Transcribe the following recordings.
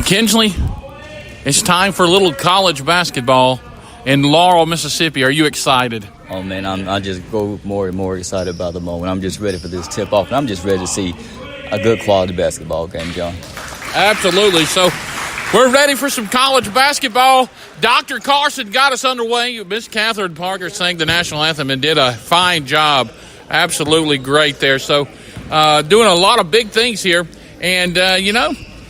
Kinsley, it's time for a little college basketball in Laurel, Mississippi. Are you excited? Oh, man, I just go more and more excited about the moment. I'm just ready for this tip-off, and I'm just ready to see a good quality basketball game, John. Absolutely. So we're ready for some college basketball. Dr. Carson got us underway. Miss Catherine Parker sang the national anthem and did a fine job. Absolutely great there. So doing a lot of big things here. And,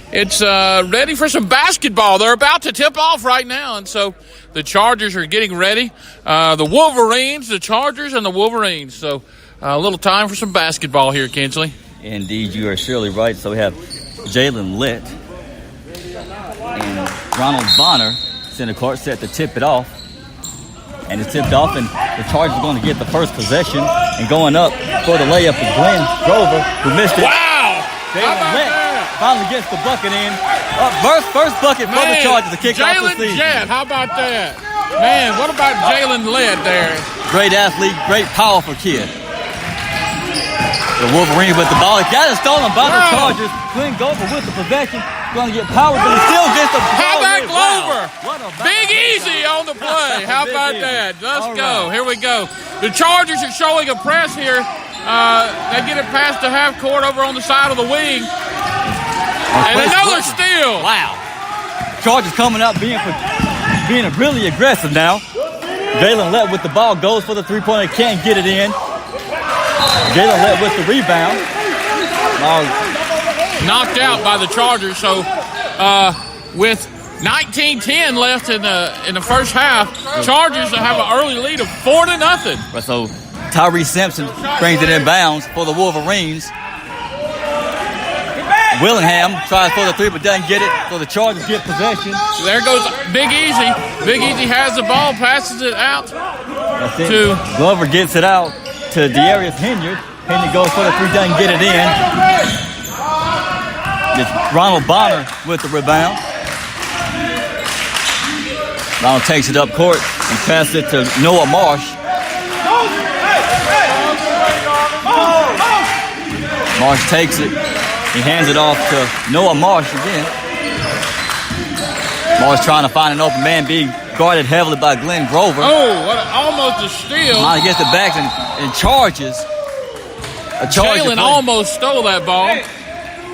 it's ready for some basketball. They're about to tip off right now. And so the Chargers are getting ready. The Wolverines, the Chargers, and the Wolverines. So a little time for some basketball here, Kinsley. Indeed, you are surely right. So we have Jalen Litt and Ronald Bonner in the court set to tip it off. And it's tipped off, and the Chargers are going to get the first possession. And going up for the layup is Glenn Grover, who missed it. Wow! Jalen Litt finally gets the bucket in. First bucket for the Chargers to kick off the season. Jett, how about that? Man, what about Jalen Litt there? Great athlete, great powerful kid. The Wolverines with the ball. Got it stolen by the Chargers. Glenn Grover with the possession. Going to get power, but he still gets the ball. How about Glover? Wow. Big easy on the play. How about that? Let's go. Here we go. The Chargers are showing a press here. They get it past the half court over on the side of the wing. And another steal. Wow. Chargers coming up being really aggressive now. Jalen Litt with the ball goes for the three-pointer. Can't get it in. Jalen Litt with the rebound. Knocked out by the Chargers. So with 19-10 left in the first half, Chargers have an early lead of 4-0. So Tyree Simpson brings it in bounds for the Wolverines. Willingham tries for the three but doesn't get it, so the Chargers get possession. There goes Big Easy. Big Easy has the ball, passes it out to Glover gets it out to Darius Henyard. Henyard goes for the three, doesn't get it in. It's Ronald Bonner with the rebound. Ronald takes it up court and passes it to Noah Marsh. Marsh takes it. He hands it off to Noah Marsh again. Marsh trying to find an open man, being guarded heavily by Glenn Grover. Almost a steal. He gets it back and charges. Jalen almost stole that ball.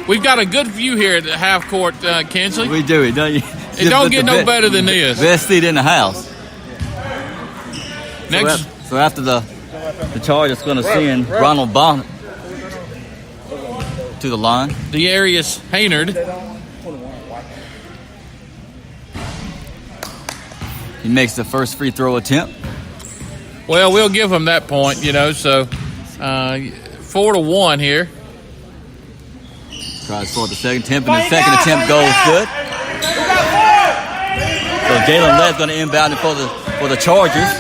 We've got a good view here at the half court, Kinsley. We do. It don't get no better than this. Best seat in the house. Next. So after the Chargers going to send Ronald Bonner to the line. Darius Henyard. He makes the first free throw attempt. Well, we'll give him that point, so 4-1 here. Tries for the second attempt, and the second attempt goes good. So Jalen Lett's going to inbound it for the Chargers.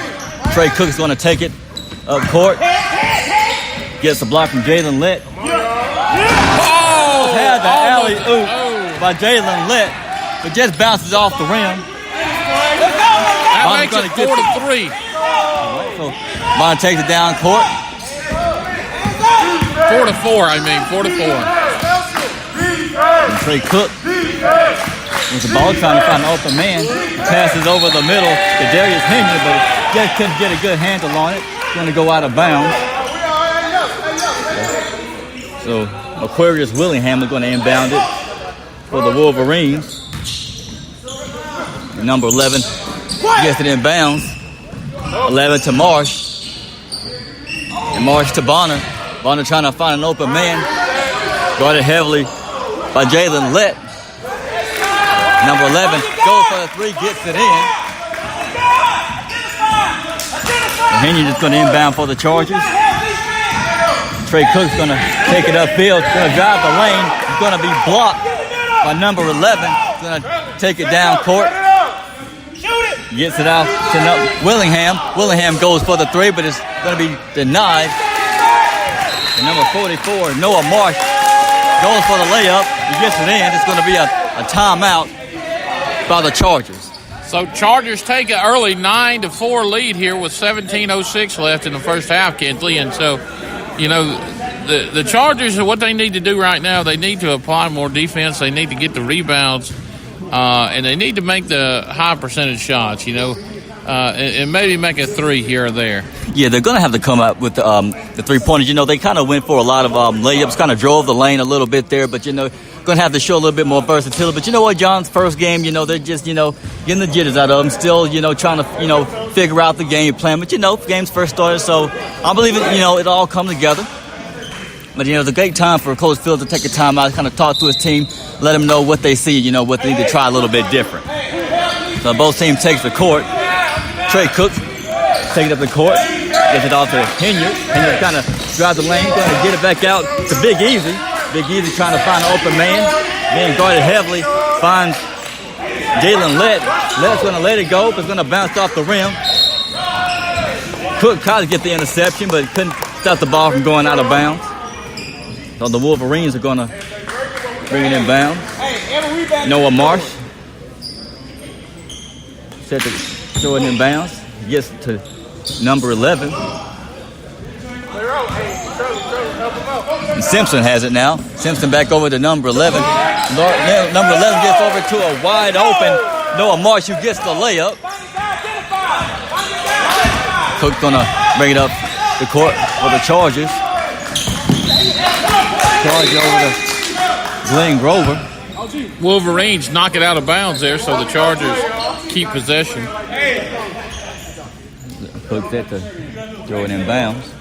Trey Cook's going to take it up court. Gets a block from Jalen Litt. Had the alley-oop by Jalen Litt, but just bounces off the rim. That makes it 4-3. So Bond takes it down court. 4-4. 4-4. And Trey Cook with the ball trying to find an open man. Passes over the middle to Darius Henyard, but just couldn't get a good handle on it. It's going to go out of bounds. So Aquarius Willingham is going to inbound it for the Wolverines. And number 11 gets it in bounds. 11 to Marsh. And Marsh to Bonner. Bonner trying to find an open man. Guarded heavily by Jalen Litt. Number 11 goes for the three, gets it in. And Henyard is going to inbound for the Chargers. Trey Cook's going to take it upfield. He's going to drive the lane. He's going to be blocked by number 11. He's going to take it down court. Gets it out to Willingham. Willingham goes for the three, but it's going to be denied. And number 44, Noah Marsh, goes for the layup. He gets it in. It's going to be a timeout by the Chargers. So Chargers take an early 9-4 lead here with 17:06 left in the first half, Kinsley. And so, the Chargers, what they need to do right now, they need to apply more defense. They need to get the rebounds. and they need to make the high percentage shots, and maybe make a 3 here or there. Yeah, they're going to have to come up with the three-pointers. They kind of went for a lot of layups, kind of drove the lane a little bit there, but, going to have to show a little bit more versatility. But you know what, John's first game, they're just, getting the jitters out of them, still, trying to, figure out the game plan. But, game's first started, so I believe it'll all come together. But, it's a great time for Coach Fields to take a time out, kind of talk to his team, let them know what they see, what they need to try a little bit different. So both teams takes the court. Trey Cook taking up the court, gets it off to Henyard. Henyard kind of drives the lane, going to get it back out to Big Easy. Big Easy trying to find an open man, being guarded heavily, finds Jalen Lett. Lett's going to let it go, but it's going to bounce off the rim. Cook tried to get the interception, but couldn't stop the ball from going out of bounds. So the Wolverines are going to bring it in bounds. Noah Marsh set to throw it in bounds. Gets to number 11. And Simpson has it now. Simpson back over to number 11. Number 11 gets over to a wide open Noah Marsh, who gets the layup. Cook's going to bring it up the court for the Chargers. Charge over to Glenn Grover. Wolverines knock it out of bounds there, so the Chargers keep possession. Cook that to throw it in bounds.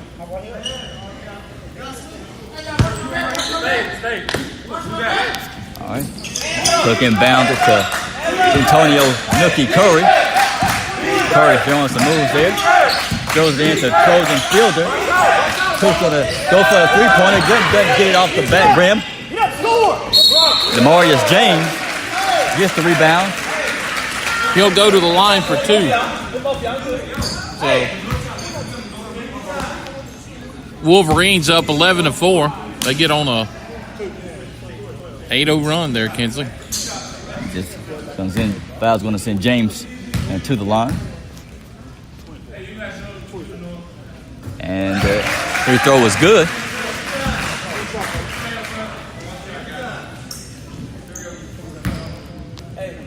All right. Cook inbounds it to Antonio Nookie Curry. Curry throwing some moves there. Throws it into Trojan Fielder. Cook's going to go for a three-pointer. Doesn't get it off the back rim. Demarius James gets the rebound. He'll go to the line for 2. So Wolverines up 11-4. They get on a 8-0 run there, Kinsley. Just comes in. Foul's going to send James to the line. And free throw was good.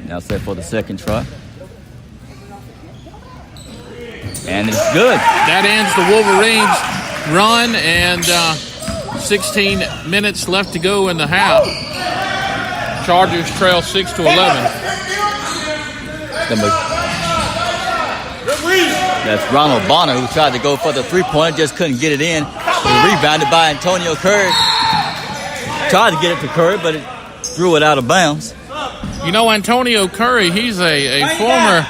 Now set for the second try. And it's good. That ends the Wolverines' run, and 16 minutes left to go in the half. Chargers trail 6-11. That's Ronald Bonner, who tried to go for the three-pointer, just couldn't get it in. It was rebounded by Antonio Curry. Tried to get it to Curry, but it threw it out of bounds. Antonio Curry, he's a former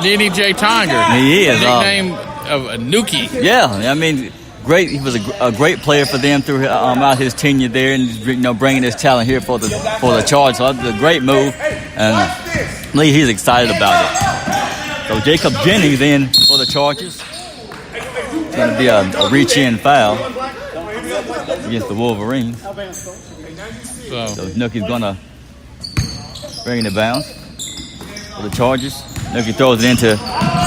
NJ Tiger. He is. Nickname of Nookie. Yeah, great. He was a great player for them throughout his tenure there, and bringing his talent here for the Chargers. So it's a great move, and he's excited about it. So Jacob Jennings in for the Chargers. It's going to be a reach-in foul against the Wolverines. So Nookie's going to bring it bounds for the Chargers. Nookie throws it into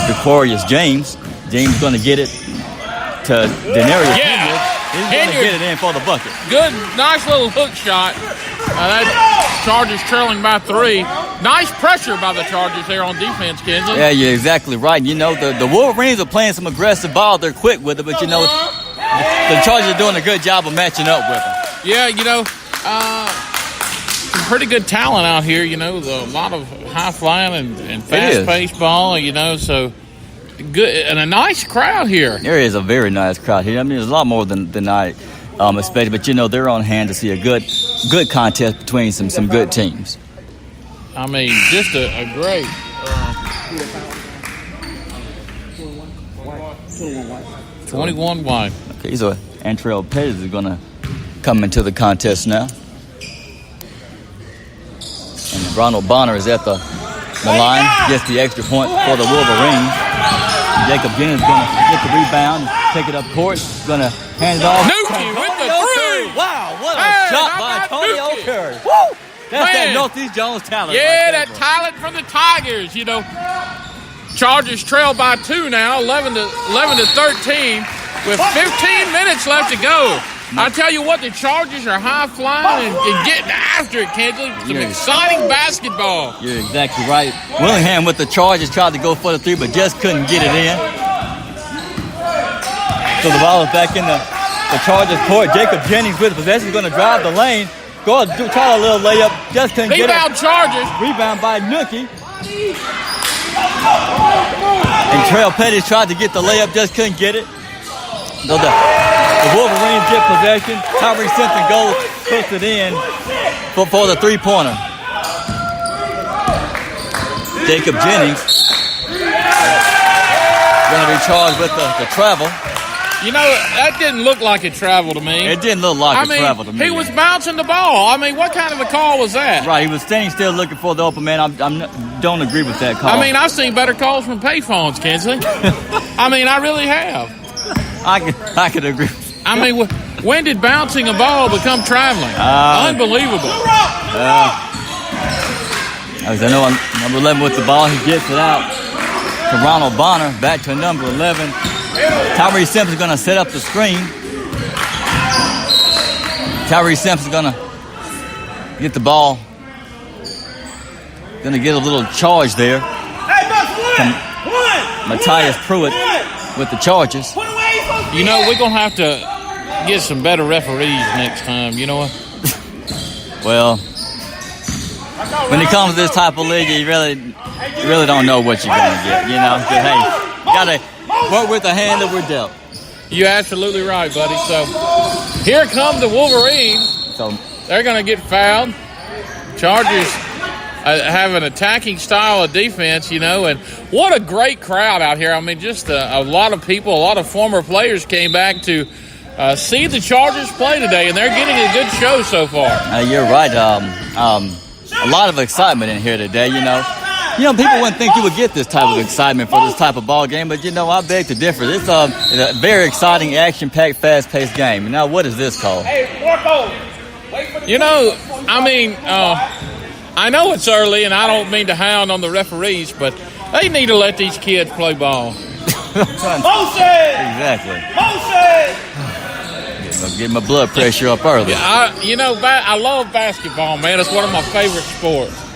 Aquarius James. James going to get it to Denarius Henyard. He's going to get it in for the bucket. Good, nice little hook shot. That Chargers trailing by 3. Nice pressure by the Chargers there on defense, Kinsley. Yeah, you're exactly right. The Wolverines are playing some aggressive ball. They're quick with it, but the Chargers are doing a good job of matching up with them. Yeah, some pretty good talent out here, a lot of high-flying and fast-paced ball, so good. And a nice crowd here. There is a very nice crowd here. There's a lot more than I expected, but, they're on hand to see a good contest between some good teams. Just a great... 21 wide. Okay, so Antrell Pettis is going to come into the contest now. And Ronald Bonner is at the line, gets the extra point for the Wolverines. Jacob Jennings is going to get the rebound, take it up court, going to hand it off. Nookie with the 3! Wow, what a shot by Antonio Curry. Woo! That's that Northeast Jones talent. Yeah, that talent from the Tigers, Chargers trail by 2 now, 11-13, with 15 minutes left to go. I tell you what, the Chargers are high flying and getting after it, Kinsley. Some exciting basketball. You're exactly right. Willingham with the Chargers tried to go for the three, but just couldn't get it in. So the ball is back in the Chargers court. Jacob Jennings with the possession is going to drive the lane. Go try a little layup, just couldn't get it. Rebound Chargers. Rebound by Nookie. And Trail Pettis tried to get the layup, just couldn't get it. So the Wolverines get possession. Tyree Simpson goes, puts it in for the three-pointer. Jacob Jennings going to be charged with the travel. You know, that didn't look like a travel to me. It didn't look like a travel to me. He was bouncing the ball. I mean, what kind of a call was that? Right, he was standing still looking for the open man. I don't agree with that call. I mean, I've seen better calls from payphones, Kinsley. I mean, I really have. I could agree. I mean, when did bouncing a ball become traveling? Unbelievable. As I know, number 11 with the ball, he gets it out to Ronald Bonner. Back to number 11. Tyree Simpson's going to set up the screen. Tyree Simpson's going to get the ball. Going to get a little charge there from Matthias Pruitt with the Chargers. You know, we're going to have to get some better referees next time. You know what? Well, when it comes to this type of league, you really don't know what you're going to get. You know, but hey, you got to work with the hand that we're dealt. You're absolutely right, buddy. So here come the Wolverines. So they're going to get fouled. Chargers have an attacking style of defense, you know, and what a great crowd out here. I mean, just a lot of people, a lot of former players came back to see the Chargers play today, and they're getting a good show so far. You're right. A lot of excitement in here today, you know. You know, people wouldn't think you would get this type of excitement for this type of ball game, but, you know, I beg to differ. It's a very exciting, action-packed, fast-paced game. Now, what is this called? You know, I mean, I know it's early, and I don't mean to hound on the referees, but they need to let these kids play ball. Exactly. Get my blood pressure up early. Yeah, I love basketball, man. It's one of my favorite sports.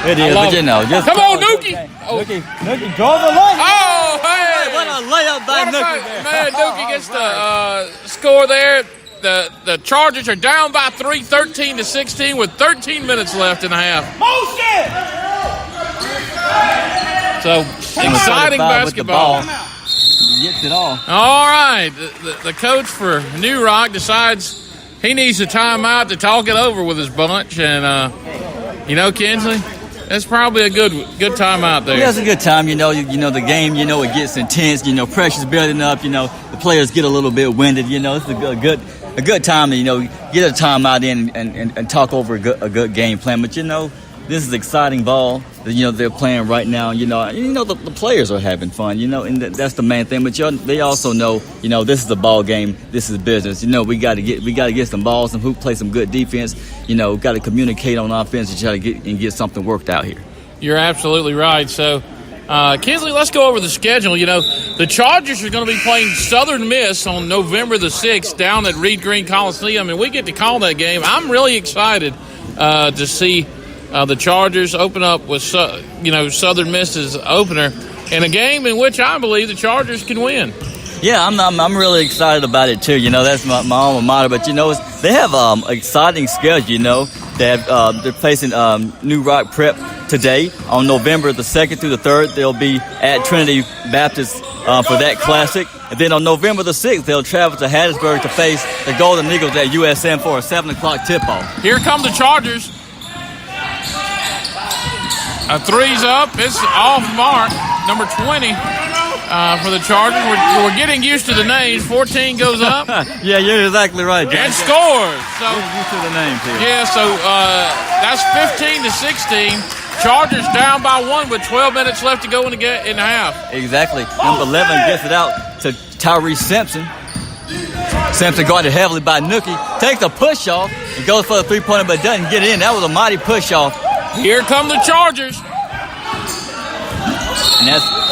It is, but you know, just come on, Nookie. Nookie draws the line. Oh, hey! What a layup by Nookie there. Man, Nookie gets the score there. The Chargers are down by 3, 13-16, with 13 minutes left in the half. So exciting basketball. He gets it all. All right, the coach for New Rock decides he needs a timeout to talk it over with his bunch, and you know, Kinsley, it's probably a good timeout there. Yeah, it's a good time. You know the game. You know, it gets intense. You know, pressure's building up. You know, the players get a little bit winded. You know, it's a good time to get a timeout in and talk over a good game plan. But you know, this is exciting ball that they're playing right now. You know the players are having fun. You know, and that's the main thing. But they also know this is a ball game. This is business. You know, we got to get some balls and play some good defense. You know, got to communicate on offense and try to get something worked out here. You're absolutely right. So, Kinsley, let's go over the schedule. You know, the Chargers are going to be playing Southern Miss on November the 6th down at Reed Green Coliseum, and we get to call that game. I'm really excited to see the Chargers open up with Southern Miss's opener in a game in which I believe the Chargers can win. Yeah, I'm really excited about it too. You know, that's my alma mater. But they have exciting schedule. You know, they're facing New Rock Prep today on November the 2nd through the 3rd. They'll be at Trinity Baptist for that classic. And then on November the 6th, they'll travel to Hattiesburg to face the Golden Eagles at USM for a 7:00 tip-off. Here come the Chargers. A three's up. It's off mark. Number 20 for the Chargers. We're getting used to the names. 14 goes up. Yeah, you're exactly right, Jack. And scores. So getting used to the names here. Yeah, so that's 15-16. Chargers down by 1 with 12 minutes left to go in the half. Exactly. Number 11 gets it out to Tyree Simpson. Simpson guarded heavily by Nookie. Takes a push-off and goes for the three-pointer, but doesn't get it in. That was a mighty push-off. Here come the Chargers. And that's